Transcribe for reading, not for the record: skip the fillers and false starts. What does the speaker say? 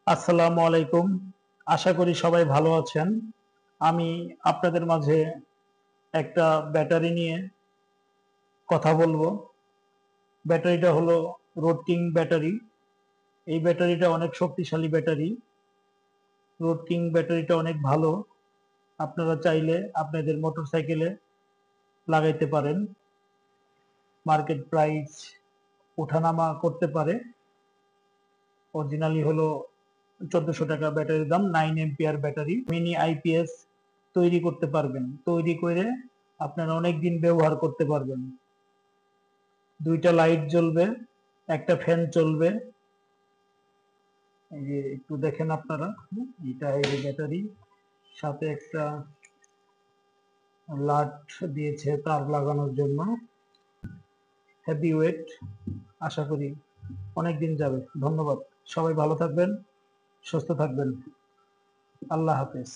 আসসালামু আলাইকুম। আশা করি সবাই ভালো আছেন। আমি আপনাদের মাঝে একটা ব্যাটারি নিয়ে কথা বলবো। ব্যাটারিটা হলো রোড কিং ব্যাটারি। এই ব্যাটারিটা অনেক শক্তিশালী ব্যাটারি। রোড কিং ব্যাটারিটা অনেক ভালো। আপনারা চাইলে আপনাদের মোটরসাইকেলে লাগাইতে পারেন। মার্কেট প্রাইস ওঠানামা করতে পারে। অরিজিনালি হলো ১৪০০ টাকা ব্যাটারির দাম, 9 এম্পিয়ার ব্যাটারি। মিনি আইপিএস তৈরি করতে পারবেন। তৈরি করে আপনারা অনেক দিন ব্যবহার করতে পারবেন। ২টা লাইট জ্বলবে, একটা ফ্যান চলবে। এই যে একটু দেখেন আপনারা, এটা এই যে ব্যাটারি, সাথে একটা লাট দিয়েছে তার লাগানোর জন্য। হেভি ওয়েট, আশা করি অনেক দিন যাবে। ধন্যবাদ। সবাই ভালো থাকবেন, সুস্থ থাকবেন। আল্লাহ হাফেজ।